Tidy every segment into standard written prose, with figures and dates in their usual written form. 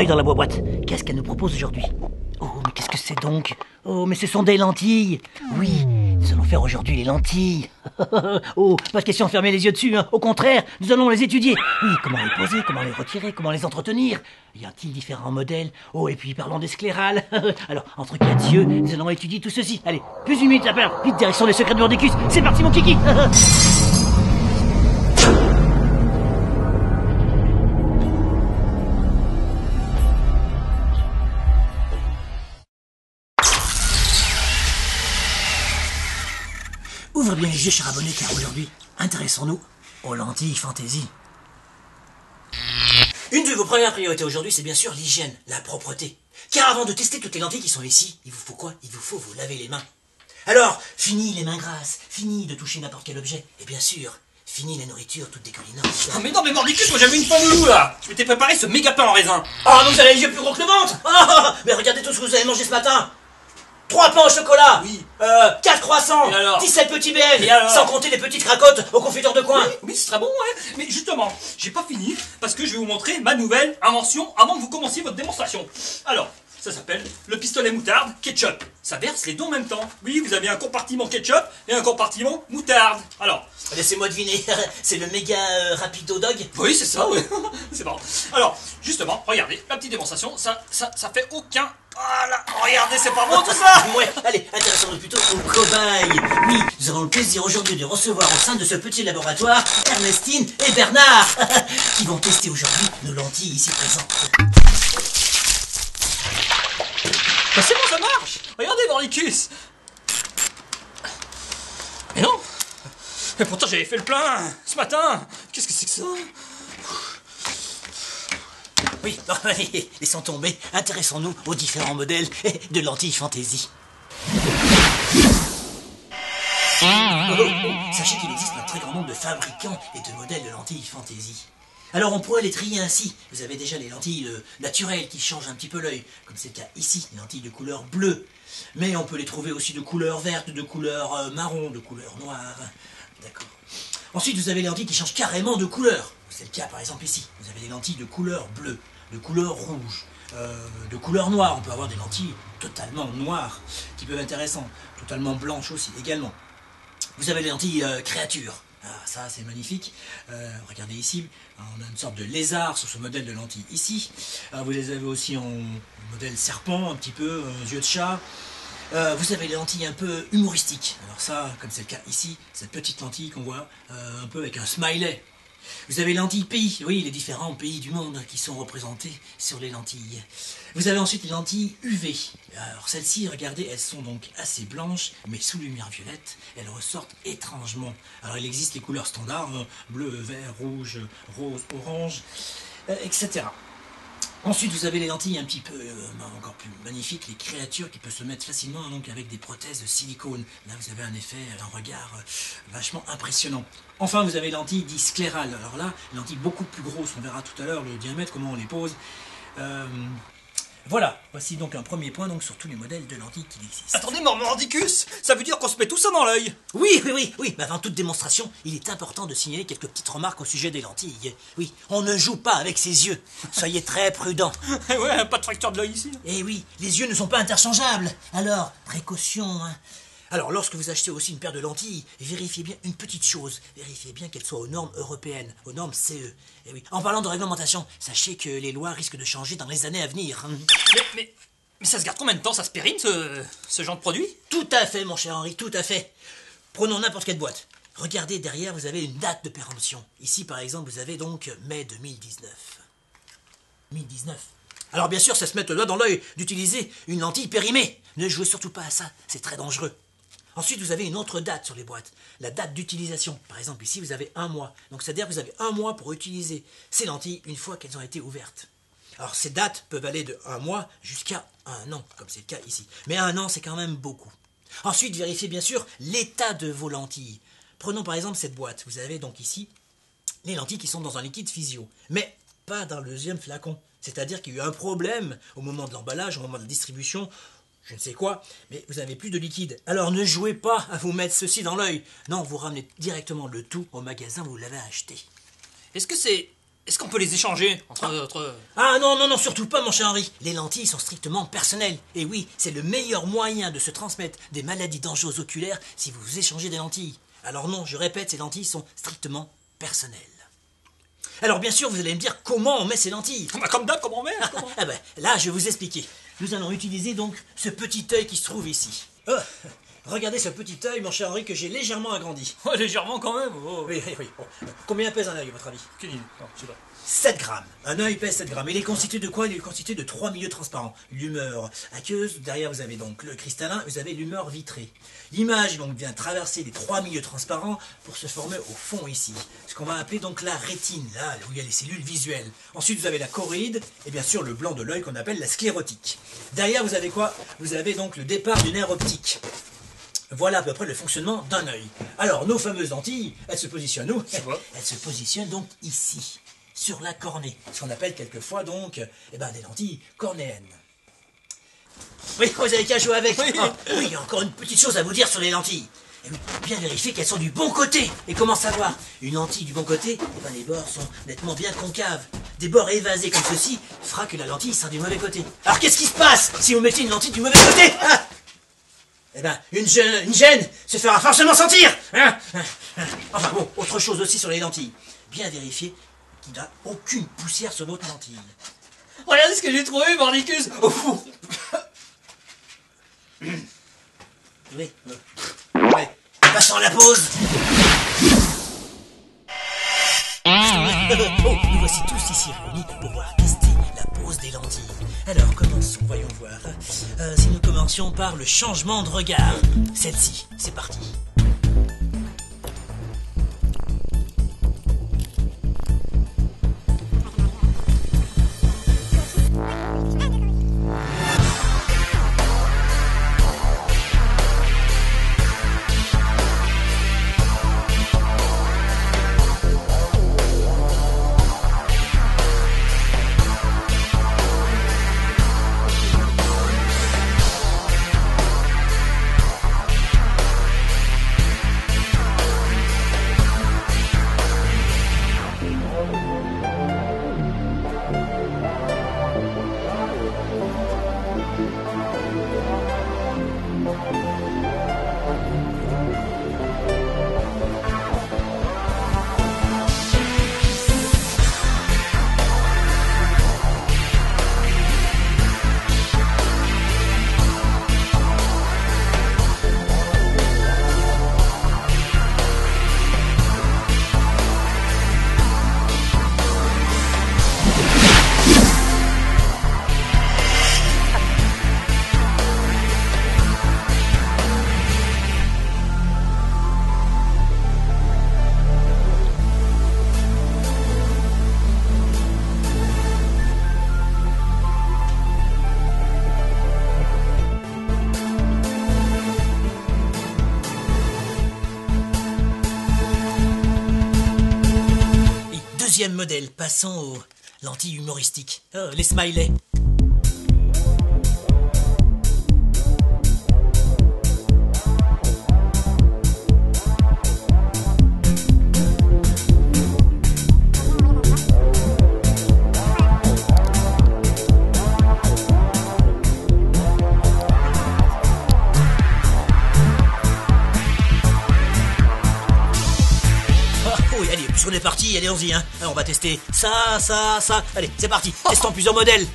œil dans la boîte. Qu'est-ce qu'elle nous propose aujourd'hui? Oh, mais qu'est-ce que c'est donc? Oh, mais ce sont des lentilles. Oui, nous allons faire aujourd'hui les lentilles. Oh, pas de question de fermer les yeux dessus, hein. Au contraire, nous allons les étudier. Oui, comment les poser, comment les retirer, comment les entretenir. Y a-t-il différents modèles? Oh, et puis parlons des sclérales. Alors, entre quatre yeux, nous allons étudier tout ceci. Allez, plus une minute à perdre. Vite, direction les secrets de Mordicus. C'est parti, mon kiki. Ouvre bien les yeux, cher abonné, car aujourd'hui, intéressons-nous aux lentilles fantaisie. Une de vos premières priorités aujourd'hui, c'est bien sûr l'hygiène, la propreté. Car avant de tester toutes les lentilles qui sont ici, il vous faut quoi? Il vous faut vous laver les mains. Alors, fini les mains grasses, fini de toucher n'importe quel objet, et bien sûr, fini la nourriture toute décollinante. Ah mais non mais Mordicus, moi j'avais une faim de loup là. Je m'étais préparé ce méga pain en raisin. Oh, vous avez les yeux plus gros que le ventre. Mais regardez tout ce que vous avez mangé ce matin. 3 pains au chocolat, Oui. 4 croissants, Et alors 17 petits BL, Et alors sans compter les petites cracottes aux confiteurs de coin. Oui, c'est très bon, ouais. Mais justement, j'ai pas fini parce que je vais vous montrer ma nouvelle invention avant que vous commenciez votre démonstration. Alors, ça s'appelle le pistolet moutarde ketchup. Ça verse les deux en même temps. Oui, vous avez un compartiment ketchup et un compartiment moutarde. Alors, Laissez-moi deviner, c'est le méga rapido dog. oui, c'est ça, oui. C'est bon. Alors, justement, regardez, la petite démonstration, ça fait aucun... Voilà, regardez, c'est pas bon tout ça. Ouais, allez, intéressons-nous plutôt aux cobayes. Oui, nous avons le plaisir aujourd'hui de recevoir au sein de ce petit laboratoire Ernestine et Bernard, qui vont tester aujourd'hui nos lentilles ici présentes. Bah c'est bon, ça marche. Regardez, Mordicus. Mais non. Mais pourtant, j'avais fait le plein ce matin. Qu'est-ce que c'est que ça? Oui, bon, allez, laissons tomber, intéressons-nous aux différents modèles de lentilles fantaisie. Sachez qu'il existe un très grand nombre de fabricants et de modèles de lentilles fantaisie. Alors on pourrait les trier ainsi. Vous avez déjà les lentilles naturelles qui changent un petit peu l'œil, comme c'est le cas ici, les lentilles de couleur bleue. Mais on peut les trouver aussi de couleur verte, de couleur marron, de couleur noire. D'accord. Ensuite vous avez les lentilles qui changent carrément de couleur. C'est le cas par exemple ici. Vous avez des lentilles de couleur bleue, de couleur rouge, de couleur noire. On peut avoir des lentilles totalement noires, qui peuvent être intéressantes, totalement blanches aussi également. Vous avez les lentilles créatures. Ah, ça c'est magnifique. Regardez ici, on a une sorte de lézard sur ce modèle de lentilles ici. Vous les avez aussi en modèle serpent, un petit peu, yeux de chat. Vous avez les lentilles un peu humoristiques. Alors ça, comme c'est le cas ici, cette petite lentille qu'on voit, un peu avec un smiley. Vous avez les lentilles pays, oui, les différents pays du monde qui sont représentés sur les lentilles. Vous avez ensuite les lentilles UV. Alors celles-ci, regardez, elles sont donc assez blanches, mais sous lumière violette, elles ressortent étrangement. Alors il existe les couleurs standards, bleu, vert, rouge, rose, orange, etc. Ensuite, vous avez les lentilles un petit peu encore plus magnifiques, les créatures qui peuvent se mettre facilement donc avec des prothèses de silicone. Là, vous avez un effet, un regard vachement impressionnant. Enfin, vous avez les lentilles dites sclérales. Alors là, les lentilles beaucoup plus grosses, on verra tout à l'heure le diamètre, comment on les pose. Voilà, voici donc un premier point donc, sur tous les modèles de lentilles qui existent. Attendez, Mordicus, ça veut dire qu'on se met tout ça dans l'œil. Oui, mais avant toute démonstration, il est important de signaler quelques petites remarques au sujet des lentilles. Oui, on ne joue pas avec ses yeux, soyez très prudents. Ouais, pas de fracture de l'œil ici. Eh oui, les yeux ne sont pas interchangeables, alors précaution. Hein. Alors, lorsque vous achetez aussi une paire de lentilles, vérifiez bien une petite chose. Vérifiez bien qu'elles soient aux normes européennes, aux normes CE. Et oui. En parlant de réglementation, sachez que les lois risquent de changer dans les années à venir. Mais ça se garde combien de temps? Ça se périme, ce genre de produit? Tout à fait, mon cher Henri, tout à fait. Prenons n'importe quelle boîte. Regardez, derrière, vous avez une date de péremption. Ici, par exemple, vous avez donc mai 2019. 2019. Alors, bien sûr, ça se met le doigt dans l'œil d'utiliser une lentille périmée. Ne jouez surtout pas à ça, c'est très dangereux. Ensuite, vous avez une autre date sur les boîtes, la date d'utilisation. Par exemple, ici, vous avez 1 mois. Donc, c'est-à-dire que vous avez 1 mois pour utiliser ces lentilles une fois qu'elles ont été ouvertes. Alors, ces dates peuvent aller de 1 mois jusqu'à 1 an, comme c'est le cas ici. Mais 1 an, c'est quand même beaucoup. Ensuite, vérifiez bien sûr l'état de vos lentilles. Prenons par exemple cette boîte. Vous avez donc ici les lentilles qui sont dans un liquide physio, mais pas dans le deuxième flacon. C'est-à-dire qu'il y a eu un problème au moment de l'emballage, au moment de la distribution, je ne sais quoi, mais vous n'avez plus de liquide. Alors ne jouez pas à vous mettre ceci dans l'œil. Non, vous ramenez directement le tout au magasin où vous l'avez acheté. Est-ce que c'est est-ce qu'on peut les échanger entre... Ah non, non, non, surtout pas, mon cher Henri. Les lentilles sont strictement personnelles. Et oui, c'est le meilleur moyen de se transmettre des maladies dangereuses oculaires si vous échangez des lentilles. Alors non, je répète, ces lentilles sont strictement personnelles. Alors bien sûr, vous allez me dire comment on met ces lentilles. Bah, comme d'hab, comment on met Ah ben, là, je vais vous expliquer. Nous allons utiliser donc ce petit œil qui se trouve ici. Oh, regardez ce petit œil, mon cher Henri, que j'ai légèrement agrandi. Oh, légèrement quand même. Oh. Oui, oui, oui. Bon. Combien pèse un œil, à votre avis? Aucune idée. Non, je sais pas. 7 grammes. Un œil pèse 7 grammes. Il est constitué de quoi? Il est constitué de 3 milieux transparents. L'humeur aqueuse, derrière vous avez donc le cristallin, vous avez l'humeur vitrée. L'image donc vient traverser les 3 milieux transparents pour se former au fond ici. Ce qu'on va appeler donc la rétine, là où il y a les cellules visuelles. Ensuite vous avez la choroïde et bien sûr le blanc de l'œil qu'on appelle la sclérotique. Derrière vous avez quoi? Vous avez donc le départ du nerf optique. Voilà à peu près le fonctionnement d'un œil. Alors nos fameuses lentilles, elles se positionnent où? Elles se positionnent donc ici, sur la cornée, ce qu'on appelle quelquefois donc des lentilles cornéennes. Oui, vous avez qu'à jouer avec. Oui. Oui, il y a encore une petite chose à vous dire sur les lentilles. Et oui, bien vérifier qu'elles sont du bon côté. Et comment savoir? Une lentille du bon côté, les bords sont nettement bien concaves. Des bords évasés comme ceci fera que la lentille sera du mauvais côté. Alors qu'est-ce qui se passe si vous mettez une lentille du mauvais côté? Une gêne se fera forcément sentir. Enfin bon, autre chose aussi sur les lentilles. Bien vérifier qu'il n'y a aucune poussière sur votre lentille. Regardez ce que j'ai trouvé, Mordicus. Oui. Passons à la pause. Nous voici tous ici réunis pour pouvoir tester la pose des lentilles. Alors commençons, voyons voir. Si nous commencions par le changement de regard. Celle-ci, c'est parti. Deuxième modèle, passons aux lentilles humoristiques. Oh, les smileys. On est parti, allez-y, hein. Alors, on va tester ça. Allez, c'est parti, testons plusieurs modèles.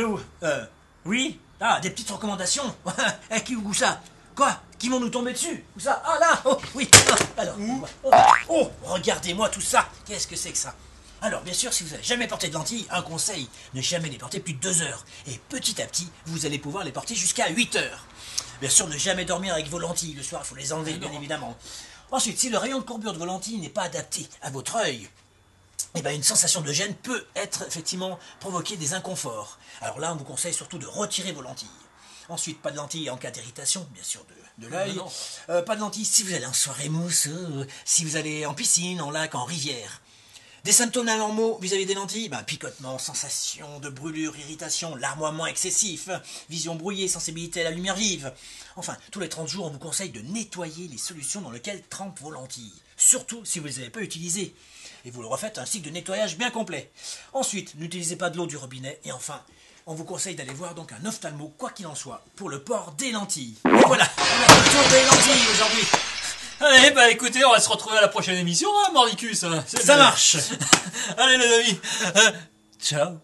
Allô? Oui? Ah, des petites recommandations? Où ça? Quoi? Qui vont nous tomber dessus? Où ça? Ah là! Oh, oui! Alors, oh, regardez-moi tout ça! Qu'est-ce que c'est que ça? Alors, bien sûr, si vous n'avez jamais porté de lentilles, un conseil, ne jamais les porter plus de 2 heures. Et petit à petit, vous allez pouvoir les porter jusqu'à 8 heures. Bien sûr, ne jamais dormir avec vos lentilles. Le soir, il faut les enlever, bien évidemment. Ensuite, si le rayon de courbure de vos lentilles n'est pas adapté à votre œil, eh ben, une sensation de gêne peut être effectivement provoquer des inconforts. Alors là, on vous conseille surtout de retirer vos lentilles. Ensuite, pas de lentilles en cas d'irritation, bien sûr, de l'œil. Pas de lentilles si vous allez en soirée mousse, si vous allez en piscine, en lac, en rivière. Des symptômes anormaux vis-à-vis des lentilles, picotement, sensation de brûlure, irritation, larmoiement excessif, vision brouillée, sensibilité à la lumière vive. Enfin, tous les 30 jours, on vous conseille de nettoyer les solutions dans lesquelles trempent vos lentilles. Surtout si vous ne les avez pas utilisées. Et vous le refaites un cycle de nettoyage bien complet. Ensuite, n'utilisez pas de l'eau du robinet. Et enfin, on vous conseille d'aller voir donc un ophtalmo, quoi qu'il en soit, pour le port des lentilles. Et voilà, on a fait le tour des lentilles aujourd'hui. Allez, écoutez, on va se retrouver à la prochaine émission, hein, Mordicus. Ça marche. Allez, les amis. Ciao.